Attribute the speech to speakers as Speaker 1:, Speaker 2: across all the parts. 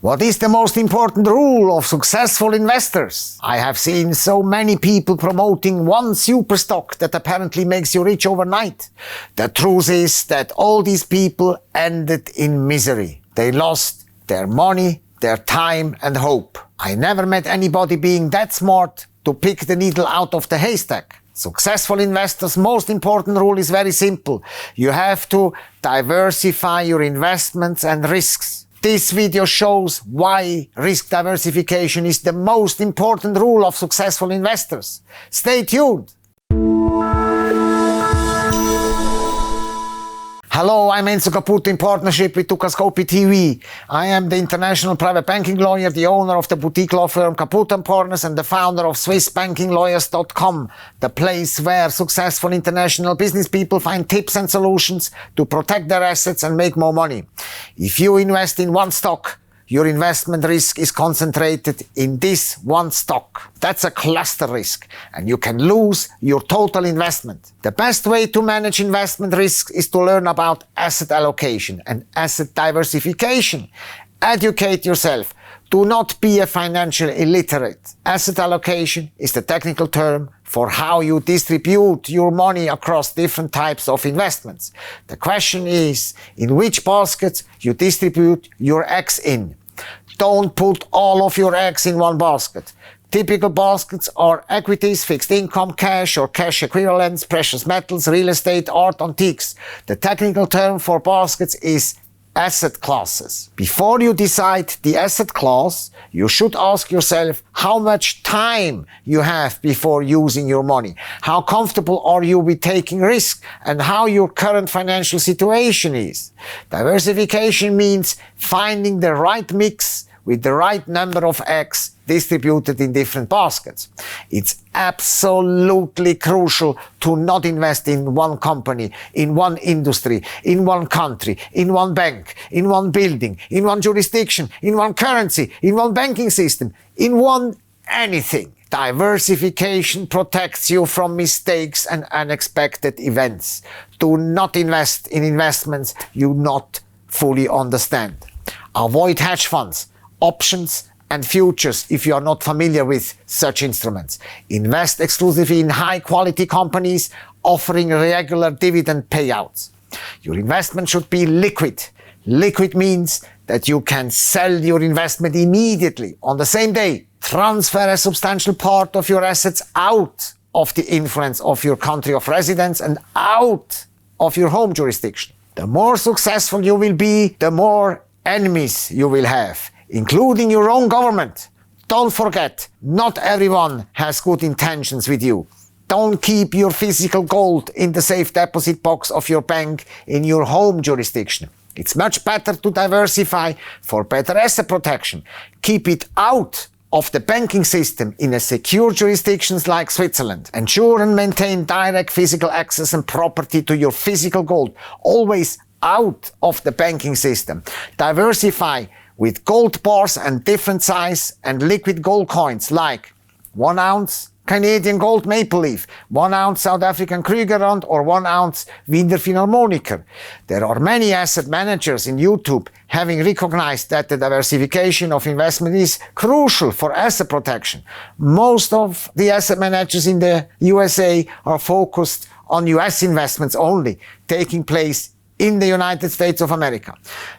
Speaker 1: What is the most important rule of successful investors? I have seen so many people promoting one super stock that apparently makes you rich overnight. The truth is that all these people ended in misery. They lost their money, their time and hope. I never met anybody being that smart to pick the needle out of the haystack. Successful investors' most important rule is very simple. You have to diversify your investments and risks. This video shows why risk diversification is the most important rule of successful investors. Stay tuned! Hello, I'm Enzo Caputo in partnership with Caputo TV. I am the international private banking lawyer, the owner of the boutique law firm Caputo Partners and the founder of SwissBankingLawyers.com, the place where successful international business people find tips and solutions to protect their assets and make more money. If you invest in one stock, your investment risk is concentrated in this one stock. That's a cluster risk, and you can lose your total investment. The best way to manage investment risk is to learn about asset allocation and asset diversification. Educate yourself. Do not be a financial illiterate. Asset allocation is the technical term for how you distribute your money across different types of investments. The question is, in which baskets you distribute your eggs in. Don't put all of your eggs in one basket. Typical baskets are equities, fixed income, cash or cash equivalents, precious metals, real estate, art, antiques. The technical term for baskets is asset classes. Before you decide the asset class, you should ask yourself how much time you have before using your money. How comfortable are you with taking risk and how your current financial situation is. Diversification means finding the right mix with the right number of eggs distributed in different baskets. It's absolutely crucial to not invest in one company, in one industry, in one country, in one bank, in one building, in one jurisdiction, in one currency, in one banking system, in one anything. Diversification protects you from mistakes and unexpected events. Do not invest in investments you not fully understand. Avoid hedge funds, options and futures if you are not familiar with such instruments. Invest exclusively in high-quality companies offering regular dividend payouts. Your investment should be liquid. Liquid means that you can sell your investment immediately on the same day. Transfer a substantial part of your assets out of the influence of your country of residence and out of your home jurisdiction. The more successful you will be, the more enemies you will have, including your own government. Don't forget, not everyone has good intentions with you. Don't keep your physical gold in the safe deposit box of your bank in your home jurisdiction. It's much better to diversify for better asset protection. Keep it out of the banking system in a secure jurisdictions like Switzerland. Ensure and maintain direct physical access and property to your physical gold, always out of the banking system. Diversify with gold bars and different size and liquid gold coins like 1 ounce Canadian gold maple leaf, 1 ounce South African Krugerrand or 1 ounce Wiener Philharmoniker. There are many asset managers in YouTube having recognized that the diversification of investment is crucial for asset protection. Most of the asset managers in the USA are focused on US investments only, taking place in the United States of America.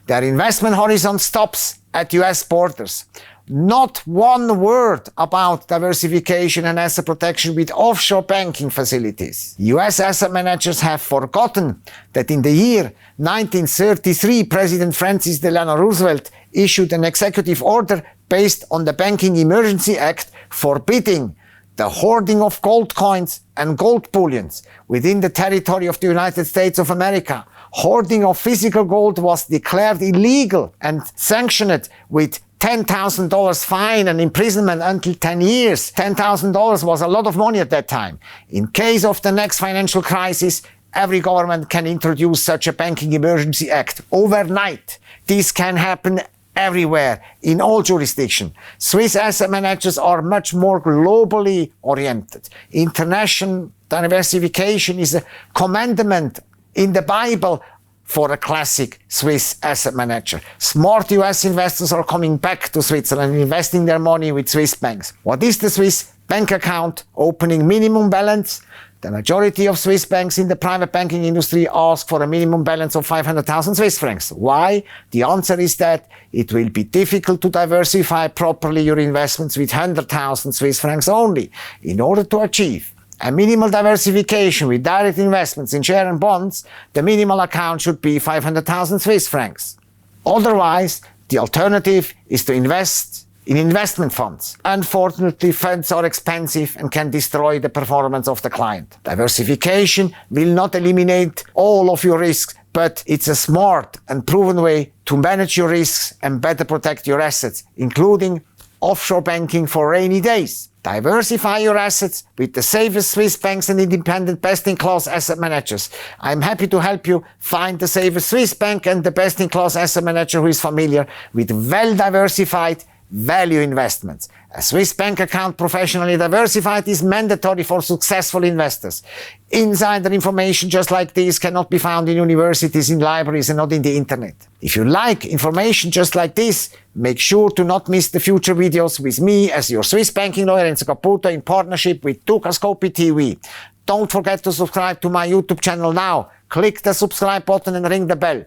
Speaker 1: Their investment horizon stops at US borders. Not one word about diversification and asset protection with offshore banking facilities. US asset managers have forgotten that in the year 1933, President Franklin Delano Roosevelt issued an executive order based on the Banking Emergency Act forbidding the hoarding of gold coins and gold bullions within the territory of the United States of America. Hoarding of physical gold was declared illegal and sanctioned with $10,000 fine and imprisonment until 10 years. $10,000 was a lot of money at that time. In case of the next financial crisis, every government can introduce such a Banking Emergency Act overnight. This can happen everywhere, in all jurisdictions. Swiss asset managers are much more globally oriented. International diversification is a commandment in the Bible for a classic Swiss asset manager. Smart US investors are coming back to Switzerland and investing their money with Swiss banks. What is the Swiss bank account opening minimum balance? The majority of Swiss banks in the private banking industry ask for a minimum balance of 500,000 Swiss francs. Why? The answer is that it will be difficult to diversify properly your investments with 100,000 Swiss francs only. In order to achieve a minimal diversification with direct investments in share and bonds, the minimal account should be 500,000 Swiss francs. Otherwise, the alternative is to invest in investment funds. Unfortunately, funds are expensive and can destroy the performance of the client. Diversification will not eliminate all of your risks, but it's a smart and proven way to manage your risks and better protect your assets, including offshore banking for rainy days. Diversify your assets with the safest Swiss banks and independent best-in-class asset managers. I'm happy to help you find the safest Swiss bank and the best-in-class asset manager who is familiar with well-diversified value investments. A Swiss bank account professionally diversified is mandatory for successful investors. Insider information just like this cannot be found in universities, in libraries, and not in the internet. If you like information just like this, make sure to not miss the future videos with me as your Swiss banking lawyer, Enzo Caputo, in partnership with Dukascopy TV. Don't forget to subscribe to my YouTube channel now. Click the subscribe button and ring the bell.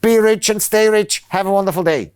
Speaker 1: Be rich and stay rich. Have a wonderful day.